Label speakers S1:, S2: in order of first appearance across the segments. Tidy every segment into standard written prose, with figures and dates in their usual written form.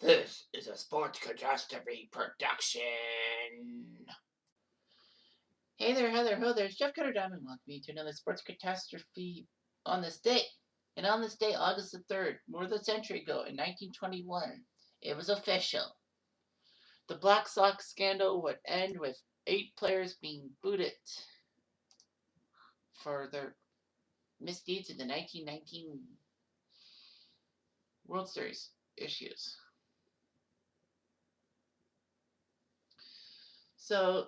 S1: This is a sports catastrophe production. Hey there, Heather, ho there. It's Jeff Cutter Diamond. Welcome me to another sports catastrophe on this day. And on this day, August the 3rd, more than a century ago, in 1921, it was official. The Black Sox scandal would end with 8 players being booted for their misdeeds in the 1919 World Series issues. So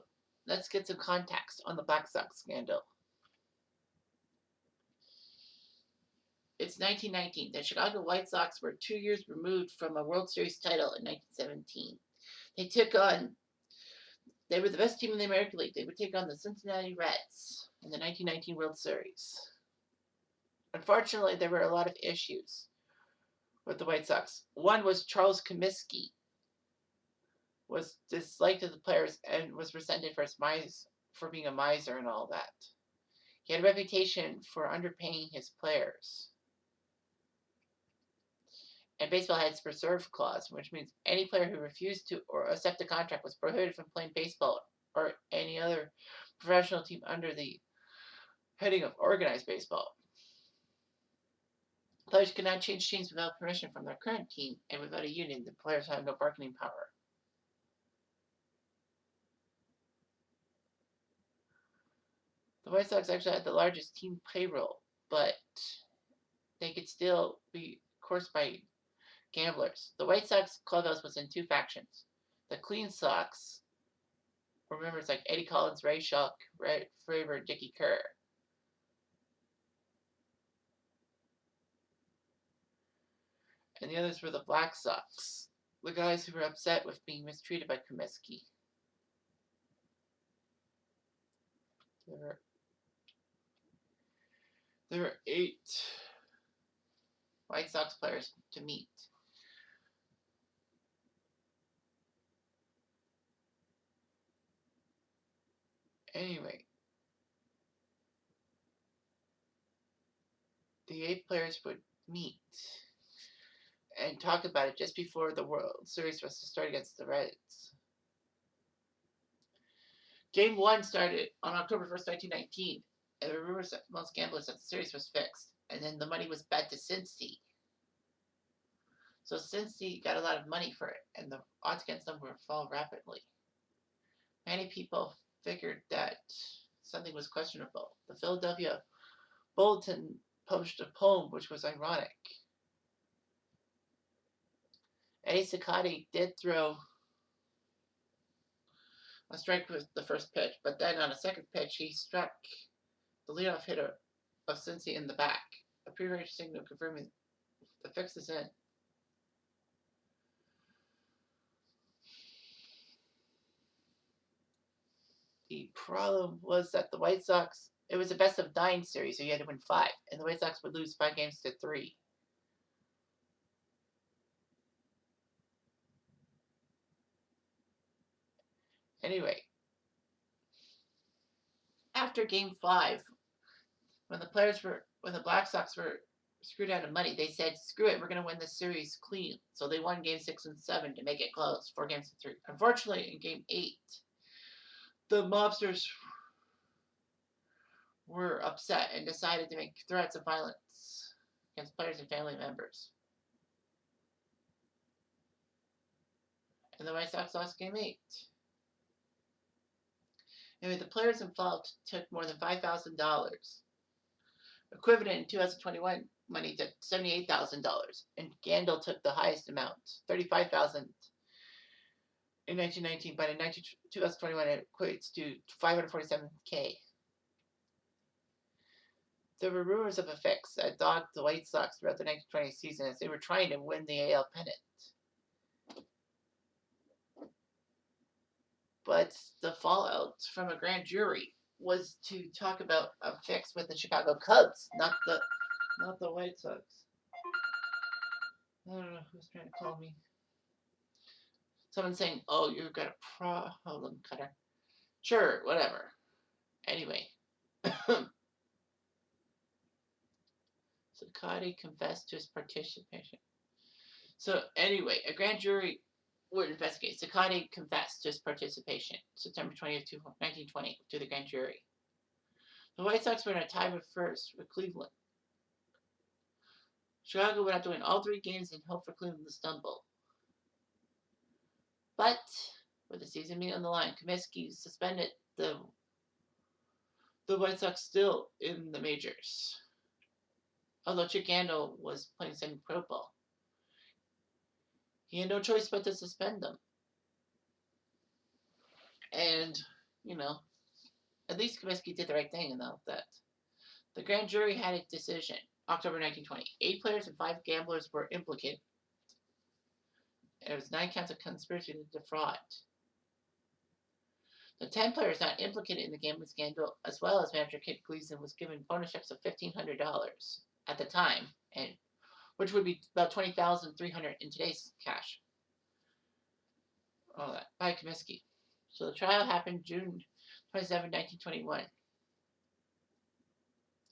S1: let's get some context on the Black Sox scandal. It's 1919. The Chicago White Sox were 2 years removed from a World Series title in 1917. They were the best team in the American League. They would take on the Cincinnati Reds in the 1919 World Series. Unfortunately, there were a lot of issues with the White Sox. One was Charles Comiskey was disliked of the players and was resented for being a miser and all that. He had a reputation for underpaying his players. And baseball had its reserve clause, which means any player who refused to or accept a contract was prohibited from playing baseball or any other professional team under the heading of organized baseball. Players could not change teams without permission from their current team, and without a union, the players had no bargaining power. The White Sox actually had the largest team payroll, but they could still be coursed by gamblers. The White Sox clubhouse was in 2 factions. The Clean Sox were members like Eddie Collins, Ray Schalk, Red Fravor, Dickie Kerr. And the others were the Black Sox, the guys who were upset with being mistreated by Comiskey. There were 8 White Sox players to meet. Anyway, the 8 players would meet and talk about it just before the World Series was to start against the Reds. Game 1 started on October 1st, 1919, and there were rumors that most gamblers that the series was fixed, and then the money was bet to Cincy. So Cincy got a lot of money for it, and the odds against them would fall rapidly. Many people figured that something was questionable. The Philadelphia Bulletin published a poem which was ironic. Eddie Cicotti did throw a strike with the first pitch, but then on a second pitch he struck the leadoff hitter of Cincy in the back. A pre-race signal confirming the fix is in. The problem was that the White Sox, it was a best of 9 series, so you had to win 5, and the White Sox would lose 5 games to 3. Anyway, after Game 5, when the Black Sox were screwed out of money, they said, "Screw it, we're going to win this series clean." So they won Game 6 and 7 to make it close, 4 games to 3. Unfortunately, in Game 8, the mobsters were upset and decided to make threats of violence against players and family members. And the White Sox lost Game 8. Anyway, the players involved took more than $5,000, equivalent in 2021 money to $78,000, and Gandil took the highest amount, $35,000 in 1919, but in 2021 it equates to $547K. There were rumors of a fix that dogged the White Sox throughout the 1920 season as they were trying to win the AL pennant. But the fallout from a grand jury was to talk about a fix with the Chicago Cubs, not the White Sox. I don't know who's trying to call me. Someone's saying, "Oh, you've got a problem, Cutter." Sure, whatever. Anyway. Cicotti confessed to his participation. So anyway, a grand jury would investigate. Sakati confessed to his participation September 20th, 1920, to the grand jury. The White Sox were in a tie for first with Cleveland. Chicago went out to win all 3 games and hope for Cleveland to stumble. But with the season being on the line, Comiskey suspended the White Sox still in the majors. Although Chick Gandil was playing semi-pro ball, he had no choice but to suspend them. And, at least Comiskey did the right thing in that. The grand jury had a decision. October 1920. 8 players and 5 gamblers were implicated. There was 9 counts of conspiracy to defraud. The 10 players not implicated in the gambling scandal, as well as manager Kit Gleason, was given bonus checks of $1,500 at the time, and which would be about $20,300 in today's cash. All that by Comiskey. So the trial happened June 27, 1921.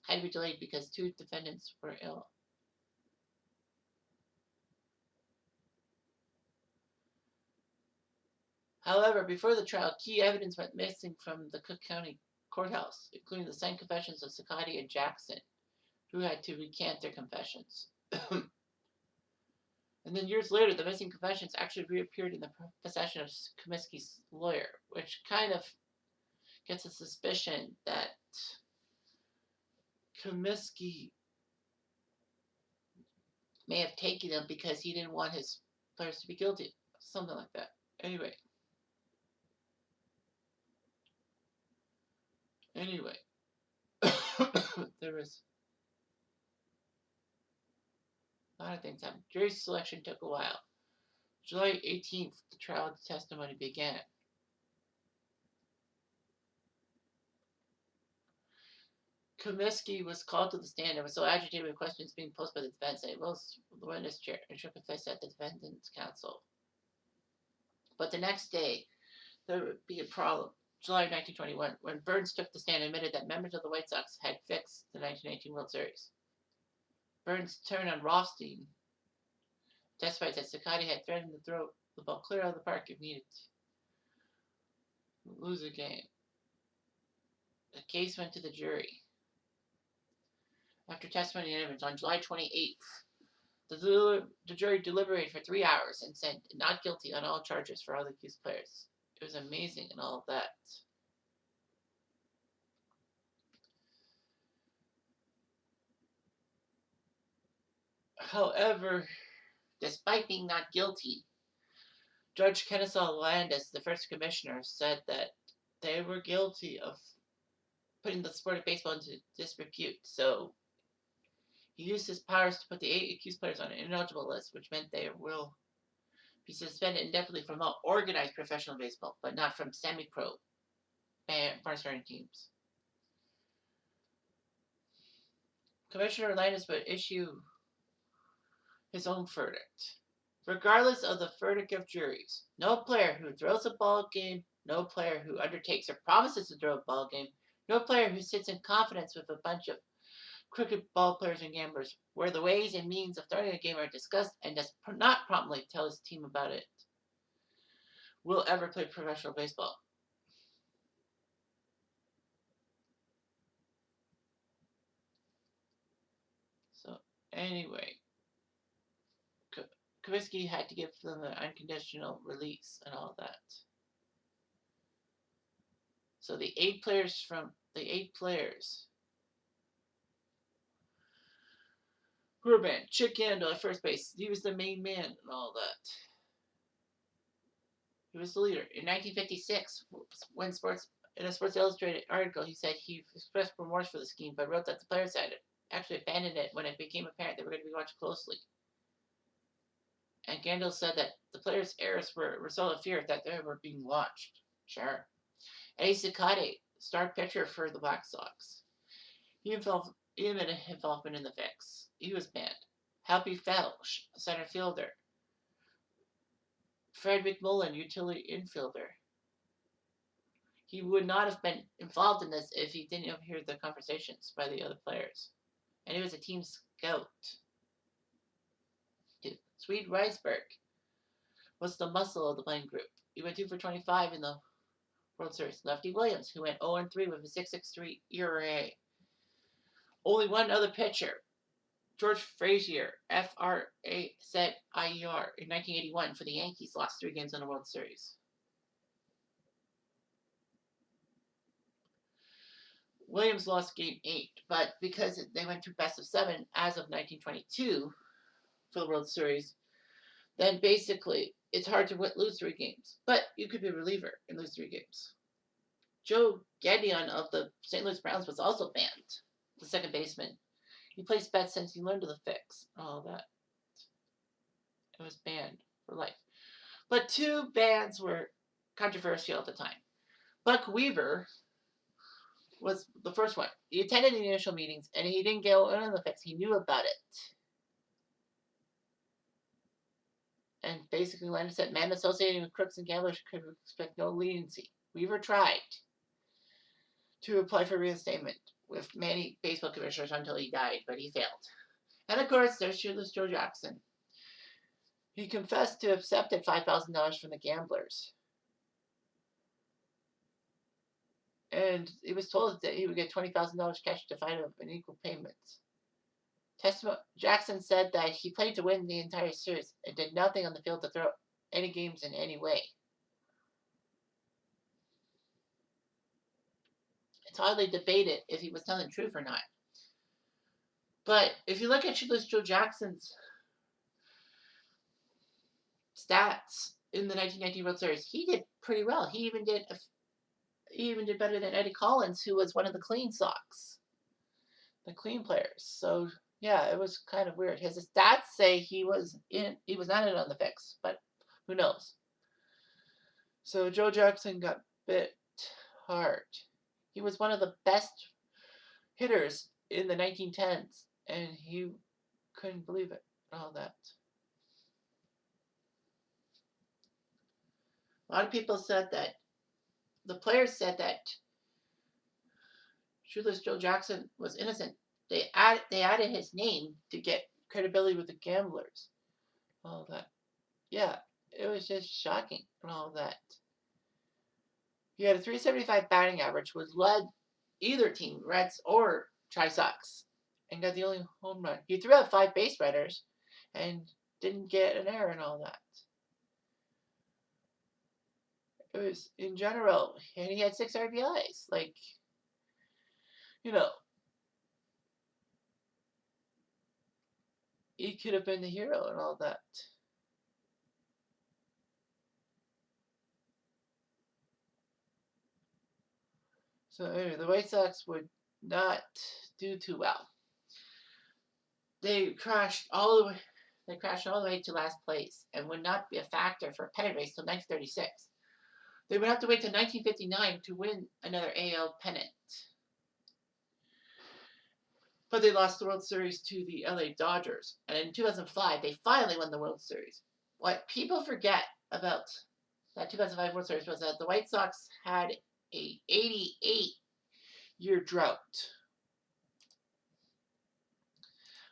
S1: Had to be delayed because 2 defendants were ill. However, before the trial, key evidence went missing from the Cook County courthouse, including the signed confessions of Sakati and Jackson, who had to recant their confessions. And then years later, the missing confessions actually reappeared in the possession of Comiskey's lawyer, which kind of gets a suspicion that Comiskey may have taken them because he didn't want his players to be guilty. Something like that. Anyway, there was a lot of things happened. Jury selection took a while. July 18th, the trial testimony began. Comiskey was called to the stand and was so agitated with questions being posed by the defense that he was the witness chair and shook his fist at the defendant's counsel. But the next day, there would be a problem. July 1921, when Burns took the stand and admitted that members of the White Sox had fixed the 1918 World Series. Burns turned on Rothstein, testified that Sakati had threatened to throw the ball clear out of the park if needed to lose a game. The case went to the jury. After testimony and evidence on July 28th, the jury deliberated for 3 hours and said not guilty on all charges for all the accused players. It was amazing and all of that. However, despite being not guilty, Judge Kennesaw Landis, the first commissioner, said that they were guilty of putting the sport of baseball into disrepute. So he used his powers to put the 8 accused players on an ineligible list, which meant they will be suspended indefinitely from all organized professional baseball, but not from semi-pro farm-starting teams. Commissioner Landis would issue his own verdict. Regardless of the verdict of juries, no player who throws a ball game, no player who undertakes or promises to throw a ball game, no player who sits in confidence with a bunch of cricket ball players and gamblers, where the ways and means of throwing a game are discussed and does not promptly tell his team about it, will ever play professional baseball. So, anyway, Comiskey had to give them an unconditional release and all that. So the 8 players who were banned. Chick Gandil at first base. He was the main man and all that. He was the leader. In 1956, when in a Sports Illustrated article, he said he expressed remorse for the scheme, but wrote that the players had actually abandoned it when it became apparent they were going to be watched closely. And Gandil said that the players' errors were a result of fear that they were being watched. Sure. Eddie Sakati, star pitcher for the Black Sox. He admitted involvement in the fix. He was banned. Happy Felsch, center fielder. Fred McMullen, utility infielder. He would not have been involved in this if he didn't overhear the conversations by the other players. And he was a team scout. Swede Reisberg was the muscle of the playing group. He went 2 for 25 in the World Series. Lefty Williams, who went 0-3 with a 6.63 ERA. Only one other pitcher, George Frazier, FRAZIER, in 1981 for the Yankees, lost 3 games in the World Series. Williams lost game 8, but because they went to best of 7 as of 1922 for the World Series, then basically it's hard to lose 3 games. But you could be a reliever and lose 3 games. Joe Gadion of the St. Louis Browns was also banned, the second baseman. He placed bets since he learned of the fix. All that. It was banned for life. But 2 bans were controversial at the time. Buck Weaver was the first one. He attended the initial meetings and he didn't go in on the fix. He knew about it. And basically Landon said men associated with crooks and gamblers could expect no leniency. Weaver tried to apply for reinstatement with many baseball commissioners until he died, but he failed. And of course, there's Shoeless Joe Jackson. He confessed to have accepted $5,000 from the gamblers. And he was told that he would get $20,000 cash to find him in equal payments. Jackson said that he played to win the entire series and did nothing on the field to throw any games in any way. It's hardly debated if he was telling the truth or not. But if you look at Shoeless Joe Jackson's stats in the 1919 World Series, he did pretty well. He even did better than Eddie Collins, who was one of the clean Sox, the clean players. So yeah, it was kind of weird. His stats say he was not in on the fix, but who knows? So Joe Jackson got bit hard. He was one of the best hitters in the 1910s, and he couldn't believe it. All that. A lot of people said that the players said that Shoeless Joe Jackson was innocent. They added his name to get credibility with the gamblers. All that. Yeah, it was just shocking and all that. He had a .375 batting average, which led either team, Reds or Tri-Sox, and got the only home run. He threw out 5 base runners and didn't get an error and all that. It was, in general, and he had 6 RBIs. Like, you know, he could have been the hero and all that. So anyway, the White Sox would not do too well. They crashed all the way to last place and would not be a factor for a pennant race till 1936. They would have to wait till 1959 to win another AL pennant. But they lost the World Series to the LA Dodgers. And in 2005, they finally won the World Series. What people forget about that 2005 World Series was that the White Sox had a 88-year drought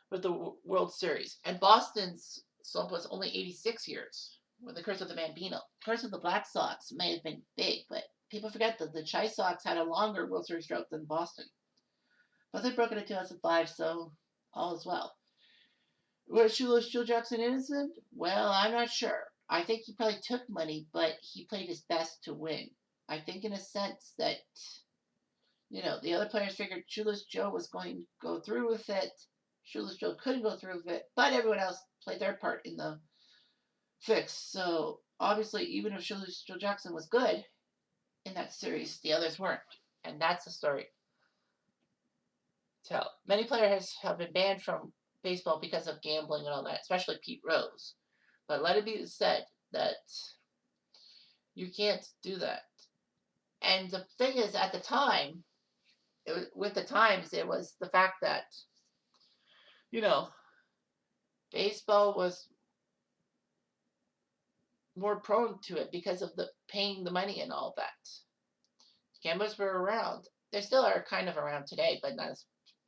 S1: with the World Series. And Boston's slump was only 86 years with the curse of the Bambino. The curse of the Black Sox may have been big, but people forget that the Chi Sox had a longer World Series drought than Boston. But they broke it in 2005, so all is well. Was Shoeless Joe Jackson innocent? Well, I'm not sure. I think he probably took money, but he played his best to win. I think in a sense that, the other players figured Shoeless Joe was going to go through with it. Shoeless Joe couldn't go through with it, but everyone else played their part in the fix. So, obviously, even if Shoeless Joe Jackson was good in that series, the others weren't. And that's the story. Tell. Many players have been banned from baseball because of gambling and all that, especially Pete Rose. But let it be said that you can't do that. And the thing is, at the time, with the Times, it was the fact that, baseball was more prone to it because of the paying the money and all that. Gamblers were around. They still are kind of around today, but not as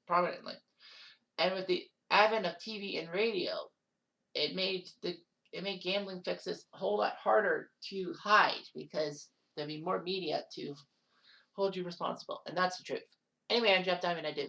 S1: prominently. And with the advent of TV and radio, it made the it made gambling fixes a whole lot harder to hide because there'd be more media to hold you responsible, and that's the truth. Anyway, I'm Jeff Diamond. I do.